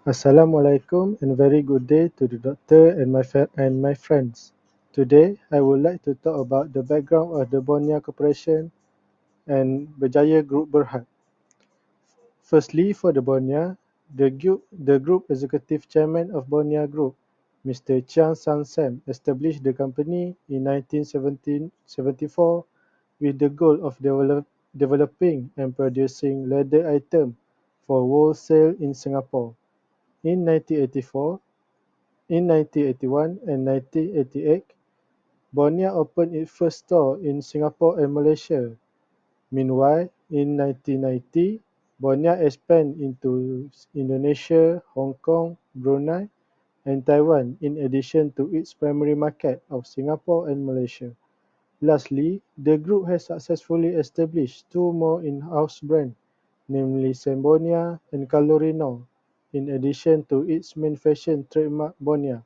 Assalamualaikum and very good day to the doctor and my friends. Today, I would like to talk about the background of the Bonia Corporation and Berjaya Group Berhad. Firstly, for the Bonia, the group executive chairman of Bonia Group, Mr. Chiang San-Sam, established the company in 1974 with the goal of developing and producing leather items for wholesale in Singapore. In 1984, In 1981 and 1988, Bonia opened its first store in Singapore and Malaysia. Meanwhile, in 1990, Bonia expanded into Indonesia, Hong Kong, Brunei, and Taiwan in addition to its primary market of Singapore and Malaysia. Lastly, the group has successfully established two more in-house brands, namely Sembonia and Calorino, in addition to its main fashion trademark Bonia.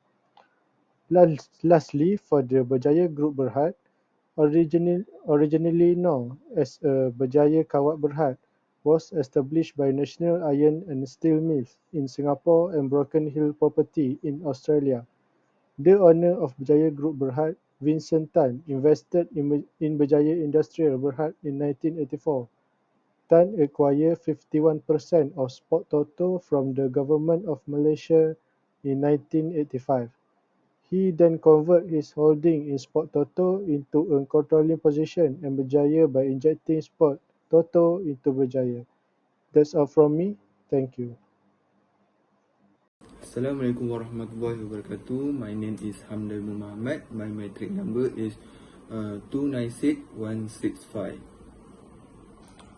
Lastly, for the Berjaya Group Berhad, originally known as Berjaya Kawat Berhad, was established by National Iron and Steel Mills in Singapore and Broken Hill Property in Australia. The owner of Berjaya Group Berhad, Vincent Tan, invested in Berjaya Industrial Berhad in 1984. Tan acquired 51% of Sport Toto from the Government of Malaysia in 1985. He then converted his holding in Sport Toto into a controlling position in Berjaya by injecting Sport Toto into Berjaya. That's all from me. Thank you. Assalamualaikum warahmatullahi wabarakatuh. My name is Hamdan Muhammad. My matric number is 296165.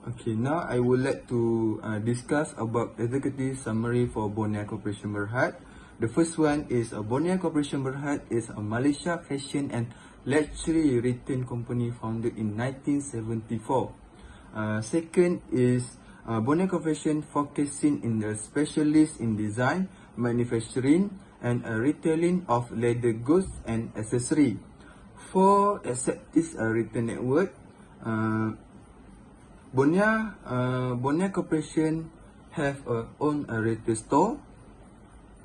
Okay, now I would like to discuss about executive summary for Bonia Corporation Berhad. The first one is Bonia Corporation Berhad is a Malaysia fashion and luxury retail company founded in 1974. Second is Bonia Corporation focusing in the specialist in design, manufacturing and retailing of leather goods and accessory. For acceptance retail network, Bonia Corporation have a own retail store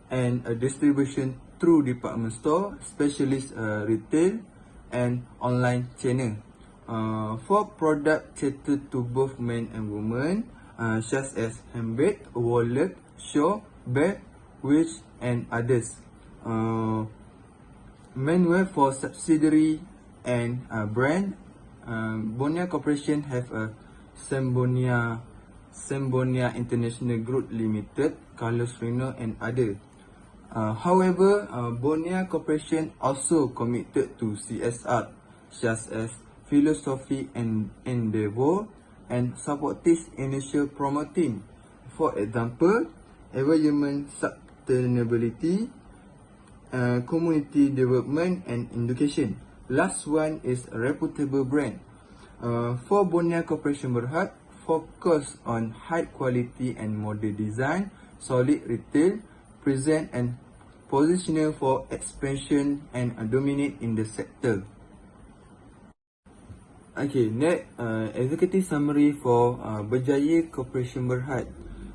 and a distribution through department store, specialist retail and online channel. For product catered to both men and women, such as handbag, wallet, shawl, bag, watch and others. Manual for subsidiary and brand, Bonia Corporation have a Sembonia International Group Limited, Carlos Reno and other. However, Bonia Corporation also committed to CSR, such as philosophy and endeavor and supportive initiative promoting, for example, environment sustainability, community development and education. Last one is a reputable brand. For Bonia Corporation Berhad, focus on high quality and modern design, solid retail, present and positional for expansion and dominate in the sector. Okay, next executive summary for Berjaya Corporation Berhad.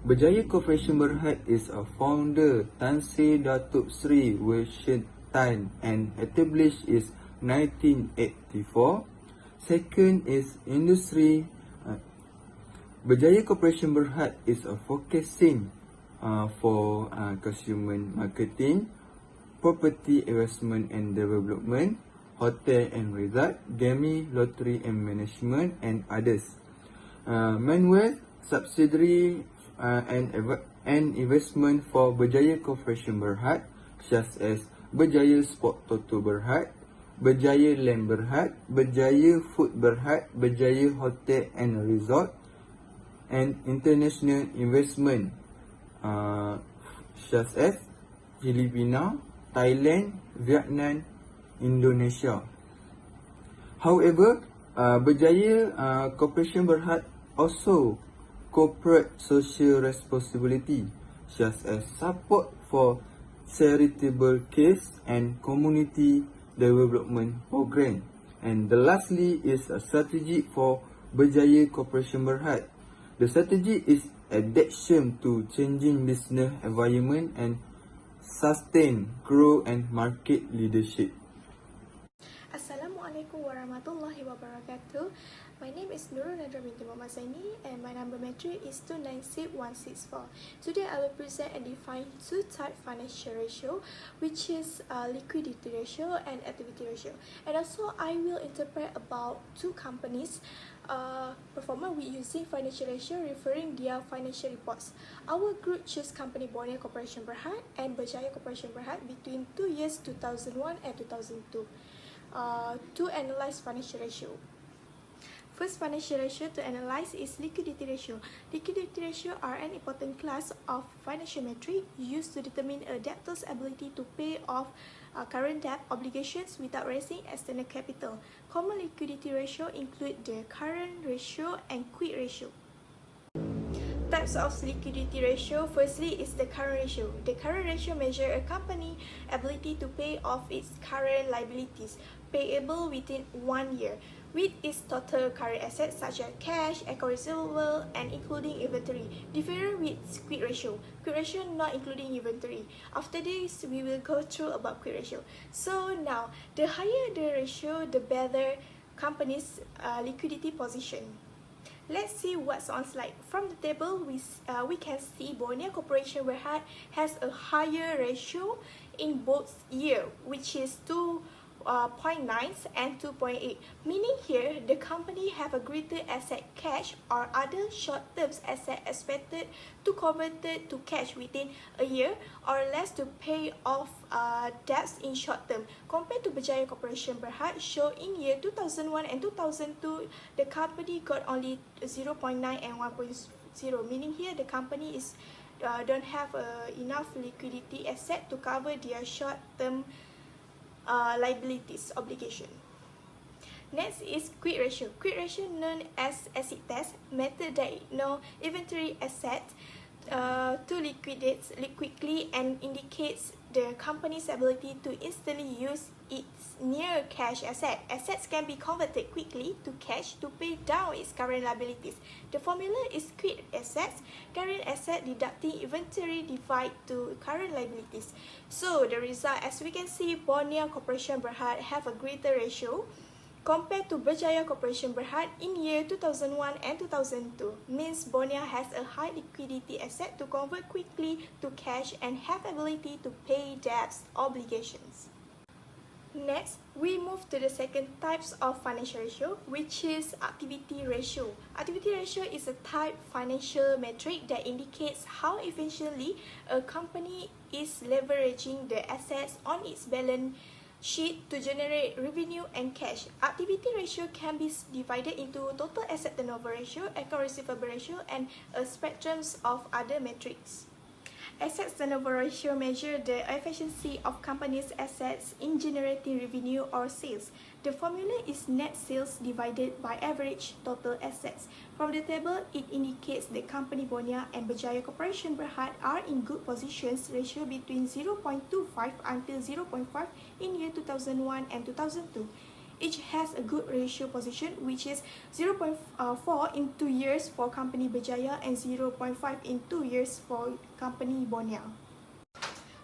Berjaya Corporation Berhad is a founder Tan Sri Datuk Sri Wilson Tan and established is 1984. Second is industry. Berjaya Corporation Berhad is a focusing for consumer marketing, property investment and development, hotel and resort, gaming, lottery and management and others. Manual subsidiary and investment for Berjaya Corporation Berhad, such as Berjaya Sport Toto Berhad, Berjaya Land Berhad, Berjaya Food Berhad, Berjaya Hotel and Resort, and international investment such as Filipina, Thailand, Vietnam, Indonesia. However, Berjaya Corporation Berhad also corporate social responsibility, such as support for charitable cause and community development program. And the lastly is a strategy for Berjaya Corporation Berhad. The strategy is adaptation to changing business environment, and sustain growth and market leadership. Assalamualaikum warahmatullahi wabarakatuh. My name is Nurul Nadra binti Muhammad Zaini and my number metric is 296164. Today I will present and define two-type financial ratio, which is liquidity ratio and activity ratio. And also I will interpret about two companies performance with using financial ratio referring their financial reports. Our group chose company Bonia Corporation Berhad and Berjaya Corporation Berhad between 2 years 2001 and 2002. To analyze financial ratio. First financial ratio to analyze is liquidity ratio. Liquidity ratio are an important class of financial metric used to determine a debtor's ability to pay off current debt obligations without raising external capital. Common liquidity ratio include the current ratio and quick ratio. Types of liquidity ratio. Firstly is the current ratio. The current ratio measures a company's ability to pay off its current liabilities payable within 1 year with its total current assets such as cash, account receivable, and including inventory. Different with quick ratio. Quick ratio not including inventory. After this, we will go through about quick ratio. So now, the higher the ratio, the better company's liquidity position. Let's see what's on slide. From the table, we can see Bonia Corporation Berhad has a higher ratio in both year, which is 2.9 and 2.8. Meaning here, the company have a greater asset cash or other short-term asset expected to convert it to cash within a year or less to pay off debts in short term. Compared to Berjaya Corporation Berhad, show in year 2001 and 2002, the company got only 0.9 and 1.0. Meaning here, the company is don't have enough liquidity asset to cover their short-term liabilities obligation. Next is quick ratio. Quick ratio known as acid test method that ignore inventory asset to liquidate quickly and indicates the company's ability to instantly use its near cash asset. Assets can be converted quickly to cash to pay down its current liabilities. The formula is quick assets, current asset deducting inventory divide to current liabilities. So the result, as we can see, Bonia Corporation Berhad have a greater ratio compared to Berjaya Corporation Berhad in year 2001 and 2002, means Bonia has a high liquidity asset to convert quickly to cash and have ability to pay debts obligations. Next, we move to the second types of financial ratio, which is activity ratio. Activity ratio is a type financial metric that indicates how efficiently a company is leveraging the assets on its balance sheet to generate revenue and cash. Activity ratio can be divided into total asset turnover ratio, account receivable ratio, and a spectrum of other metrics. Asset turnover ratio measures the efficiency of companies' assets in generating revenue or sales. The formula is net sales divided by average total assets. From the table, it indicates the company Bonia and Berjaya Corporation Berhad are in good positions, ratio between 0.25 until 0.5 in year 2001 and 2002. Each has a good ratio position, which is 0.4 in 2 years for company Berjaya and 0.5 in 2 years for company Bonia.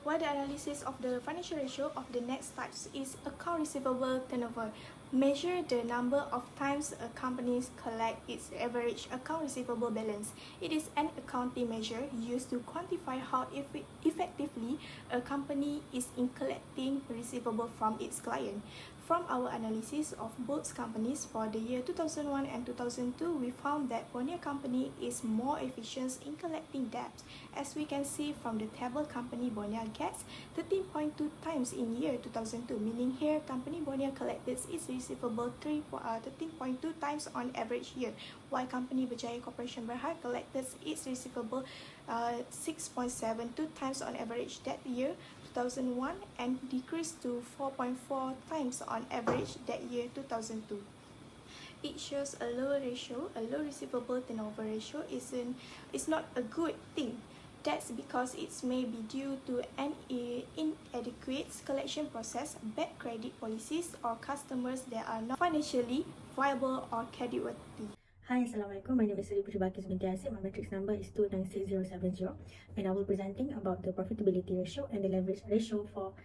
While the analysis of the financial ratio of the next types is account receivable turnover. Measure the number of times a company collects its average account receivable balance. It is an accounting measure used to quantify how effectively a company is in collecting receivable from its client. From our analysis of both companies for the year 2001 and 2002, we found that Bonia company is more efficient in collecting debts. As we can see from the table, company Bonia gets 13.2 times in year 2002, meaning here company Bonia collected its receivable 13.2 times on average year, while company Berjaya Corporation Berhad collected its receivable 6.72 times on average that year 2001 and decreased to 4.4 times on average that year 2002. It shows a lower ratio. A low receivable turnover ratio is not a good thing. That's because it may be due to an inadequate collection process, bad credit policies, or customers that are not financially viable or creditworthy. Hi, Assalamualaikum. My name is Sri Pushbakis binti Asim. My matrix number is 296070, and I will be presenting about the profitability ratio and the leverage ratio for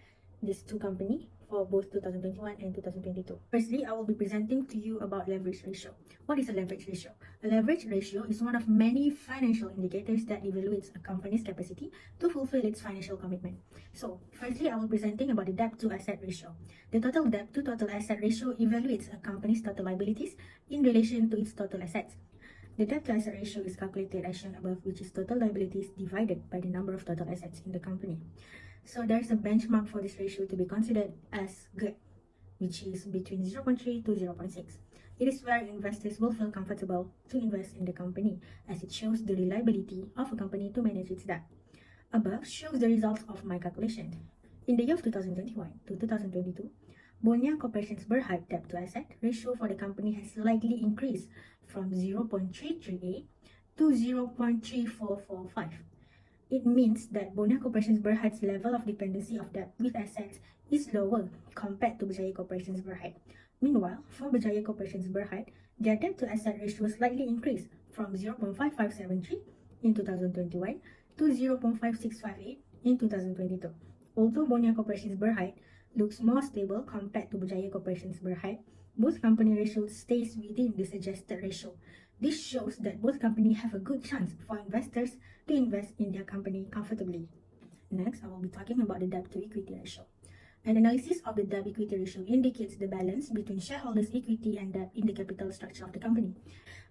these two companies for both 2021 and 2022. Firstly, I will be presenting to you about leverage ratio. What is a leverage ratio? A leverage ratio is one of many financial indicators that evaluates a company's capacity to fulfill its financial commitment. So, firstly, I will be presenting about the debt to asset ratio. The total debt to total asset ratio evaluates a company's total liabilities in relation to its total assets. The debt to asset ratio is calculated as shown above, which is total liabilities divided by the number of total assets in the company. So there's a benchmark for this ratio to be considered as good, which is between 0.3 to 0.6. It is where investors will feel comfortable to invest in the company, as it shows the reliability of a company to manage its debt. Above shows the results of my calculation. In the year of 2021 to 2022, Bonia Corporation's Berhad debt to asset ratio for the company has slightly increased from 0.338 to 0.3445. It means that Bonia Corporation's Berhad's level of dependency of debt with assets is lower compared to Berjaya Corporation's Berhad. Meanwhile, for Berjaya Corporation's Berhad, their debt to asset ratio slightly increased from 0.5573 in 2021 to 0.5658 in 2022. Although Bonia Corporation's Berhad looks more stable compared to Berjaya Corporation's Berhad, both company ratios stays within the suggested ratio. This shows that both companies have a good chance for investors to invest in their company comfortably. Next, I will be talking about the debt to equity ratio. An analysis of the debt equity ratio indicates the balance between shareholders' equity and debt in the capital structure of the company.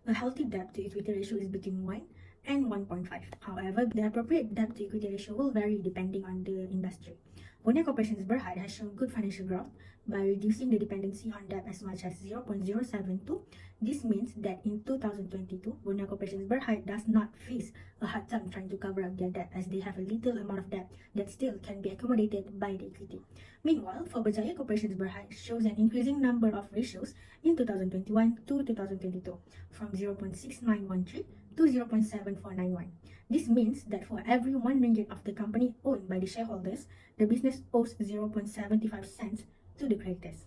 A healthy debt to equity ratio is between 1 and 1.5. However, the appropriate debt to equity ratio will vary depending on the industry. Bonia Corporation's Berhad has shown good financial growth by reducing the dependency on debt as much as 0.072. This means that in 2022, Bonia Corporation's Berhad does not face a hard time trying to cover up their debt, as they have a little amount of debt that still can be accommodated by the equity. Meanwhile, for Berjaya Corporation's Berhad shows an increasing number of ratios in 2021 to 2022 from 0.6913 to 0.7491. This means that for every 1 ringgit of the company owned by the shareholders, the business owes 0.75 cents to the creditors.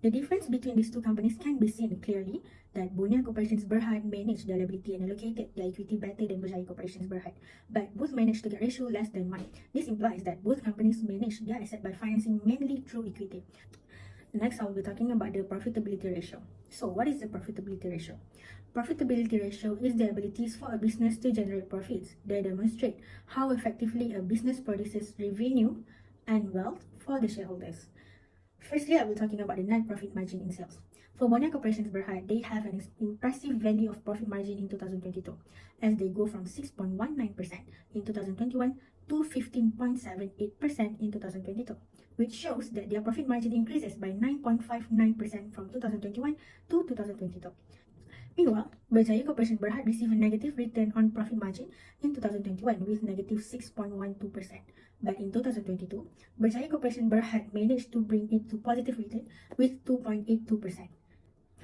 The difference between these two companies can be seen clearly that Bonia Corporation's Berhad managed the liability and allocated the equity better than Berjaya Corporation's Berhad, but both managed to get ratio less than 1. This implies that both companies manage their asset by financing mainly through equity. Next, I will be talking about the profitability ratio. So, what is the profitability ratio? Profitability ratio is the abilities for a business to generate profits. They demonstrate how effectively a business produces revenue and wealth for the shareholders. Firstly, I will be talking about the net profit margin in sales. For Bonia Corporation's Berhad, they have an impressive value of profit margin in 2022, as they go from 6.19% in 2021 to 15.78% in 2022, which shows that their profit margin increases by 9.59% from 2021 to 2022. Meanwhile, Berjaya Corporation Berhad received a negative return on profit margin in 2021 with negative 6.12%. But in 2022, Berjaya Corporation Berhad managed to bring it to positive return with 2.82%.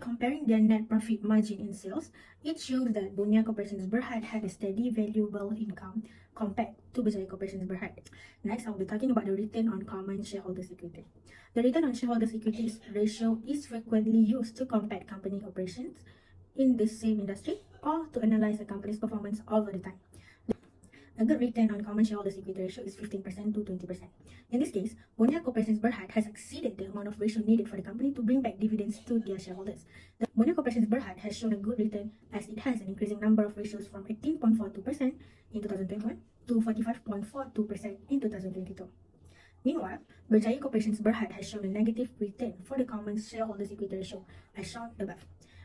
Comparing their net profit margin in sales, it shows that Bonia Corporation's Berhad had a steady valuable income compared to Berjaya Corporation's Berhad. Next, I'll be talking about the return on common shareholders' equity. The return on shareholders' equity ratio is frequently used to compare company operations in the same industry or to analyze a company's performance over the time. A good return on common shareholders' equity ratio is 15% to 20%. In this case, Bonia Corporation's Berhad has exceeded the amount of ratio needed for the company to bring back dividends to their shareholders. The Bonia Corporation's Berhad has shown a good return, as it has an increasing number of ratios from 18.42% in 2021 to 45.42% in 2022. Meanwhile, Berjaya Corporation's Berhad has shown a negative return for the common shareholders' equity ratio, as shown above.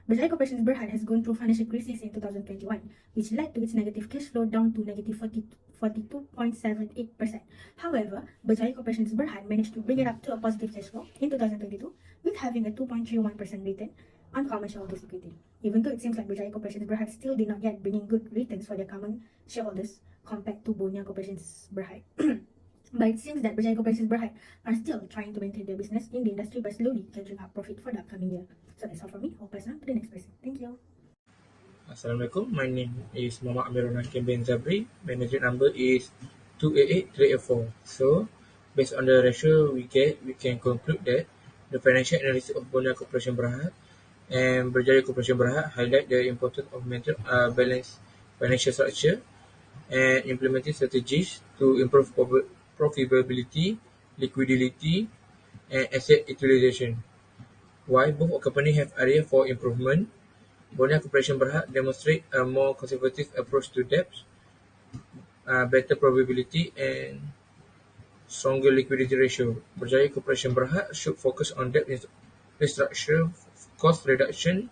Berjaya Corporation's Berhad has gone through financial crisis in 2021, which led to its negative cash flow down to negative 42.78%. However, Berjaya Corporation's Berhad managed to bring it up to a positive cash flow in 2022, with having a 2.31% return on common shareholders' equity. Even though it seems like Berjaya Corporation's Berhad still did not yet bring in good returns for their common shareholders compared to Bonia Corporation's Berhad. But it seems that Berjaya Corporation's Berhad are still trying to maintain their business in the industry by slowly gathering up profit for the upcoming year. So that's all from me. I'll pass on to the next person. Thank you. Assalamualaikum. My name is Muhammad Amirul Hakim bin Zabri. Manager number is 288384. So, based on the ratio we get, we can conclude that the financial analysis of Bonia Corporation Berhad and Berjaya Corporation Berhad highlight the importance of maintain balanced financial structure and implementing strategies to improve profitability, liquidity, and asset utilization. While both companies have areas for improvement, Bonia Corporation Berhad demonstrate a more conservative approach to debt, better probability, and stronger liquidity ratio. Berjaya Corporation Berhad should focus on debt restructure, cost reduction,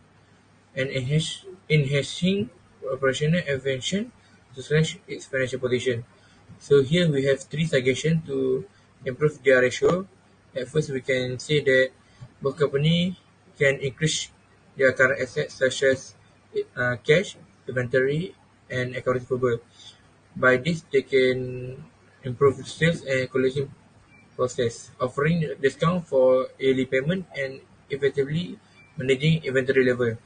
and enhancing operational efficiency to strengthen its financial position. So here we have three suggestions to improve their ratio. At first, we can say that both company can increase their current assets such as cash, inventory, and accounts receivable. By this, they can improve sales and collection process, offering discount for early payment and effectively managing inventory level.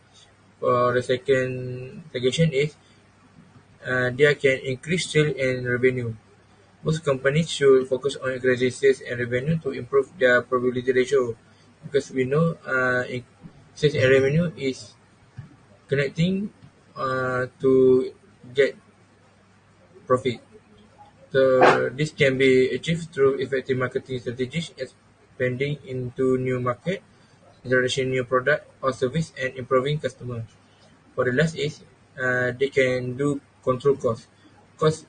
For the second suggestion is they can increase sales and revenue. Most companies should focus on increasing sales and revenue to improve their profitability ratio, because we know sales and revenue is connecting to get profit. So this can be achieved through effective marketing strategies, expanding into new market, introducing new product or service, and improving customer. For the last is they can do control cost. Cost,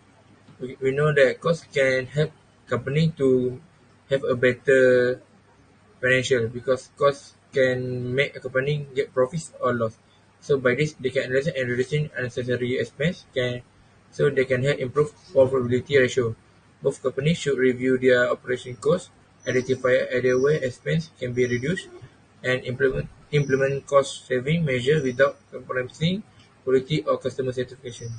we know that cost can help company to have a better financial, because cost can make a company get profits or loss. So by this, they can analyze and reducing unnecessary expense, can so they can help improve profitability ratio. Both companies should review their operation costs, identify area where expense can be reduced, and implement cost saving measure without compromising quality or customer satisfaction.